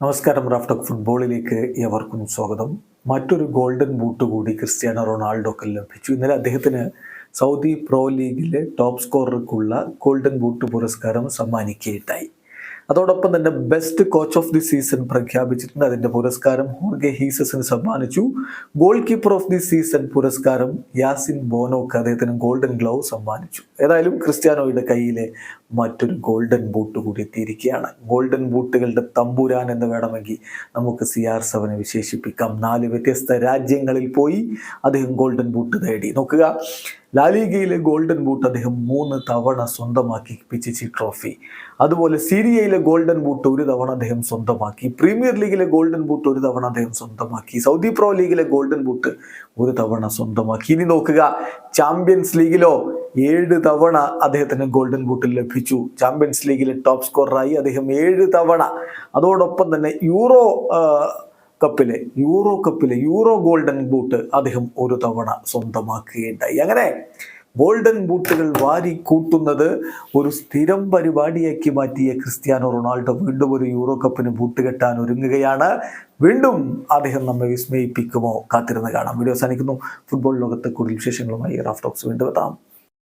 നമസ്കാരം. റാഫ്റ്റോക്ക് ഫുട്ബോളിലേക്ക് ഏവർക്കും സ്വാഗതം. മറ്റൊരു ഗോൾഡൻ ബൂട്ട് കൂടി ക്രിസ്ത്യാനോ റൊണാൾഡോക്ക് ലഭിച്ചു. ഇന്നലെ അദ്ദേഹത്തിന് സൗദി പ്രോ ലീഗിലെ ടോപ്പ് സ്കോറർക്കുള്ള ഗോൾഡൻ ബൂട്ട് പുരസ്കാരം സമ്മാനിക്കുകയുണ്ടായി. അതോടൊപ്പം തന്നെ best coach of the season പ്രഖ്യാപിച്ചിട്ടുണ്ട്. അതിൻ്റെ പുരസ്കാരം ഹോർഗെ ഹീസസിന് സമ്മാനിച്ചു. Goal keeper of the season പുരസ്കാരം യാസിൻ ബോനോക്ക് അദ്ദേഹത്തിന് ഗോൾഡൻ ഗ്ലൗ സമ്മാനിച്ചു. ഏതായാലും ക്രിസ്ത്യാനോയുടെ കയ്യിലെ മറ്റൊരു ഗോൾഡൻ ബൂട്ട് കൂടി എത്തിയിരിക്കുകയാണ്. ഗോൾഡൻ ബൂട്ടുകളുടെ തമ്പുരാൻ എന്ന് വേണമെങ്കിൽ നമുക്ക് CR7 വിശേഷിപ്പിക്കാം. 4 വ്യത്യസ്ത രാജ്യങ്ങളിൽ പോയി അദ്ദേഹം ഗോൾഡൻ ബൂട്ട് നേടി. നോക്കുക, ലാലിഗയിലെ ഗോൾഡൻ ബൂട്ട് അദ്ദേഹം 3 തവണ സ്വന്തമാക്കി, പിച്ചിച്ചി ട്രോഫി. അതുപോലെ സീരിയയിലെ ഗോൾഡൻ ബൂട്ട് 1 തവണ അദ്ദേഹം സ്വന്തമാക്കി. പ്രീമിയർ ലീഗിലെ ഗോൾഡൻ ബൂട്ട് 1 തവണ അദ്ദേഹം സ്വന്തമാക്കി. സൗദി പ്രോ ലീഗിലെ ഗോൾഡൻ ബൂട്ട് 1 തവണ സ്വന്തമാക്കി. ഇനി നോക്കുക, ചാമ്പ്യൻസ് ലീഗിലോ 7 തവണ അദ്ദേഹത്തിന് ഗോൾഡൻ ബൂട്ട് ലഭിച്ചു. ചാമ്പ്യൻസ് ലീഗിലെ ടോപ്പ് സ്കോററായി അദ്ദേഹം 7 തവണ. അതോടൊപ്പം തന്നെ യൂറോ കപ്പിലെ യൂറോ ഗോൾഡൻ ബൂട്ട് അദ്ദേഹം 1 തവണ സ്വന്തമാക്കുകയുണ്ടായി. അങ്ങനെ ഗോൾഡൻ ബൂട്ടുകൾ വാരി കൂട്ടുന്നത് ഒരു സ്ഥിരം പരിപാടിയാക്കി മാറ്റിയ ക്രിസ്ത്യാനോ റൊണാൾഡോ വീണ്ടും ഒരു യൂറോ കപ്പിന് ബൂട്ട് കെട്ടാൻ ഒരുങ്ങുകയാണ്. വീണ്ടും അദ്ദേഹം നമ്മെ വിസ്മയിപ്പിക്കുമോ? കാത്തിരുന്ന് കാണാം. വീഡിയോ അവസാനിക്കുന്നു. ഫുട്ബോൾ ലോകത്തെ കൂടുതൽ വിശേഷങ്ങളുമായി റാഫ്റ്റോക്സ് വീണ്ടും എത്താം.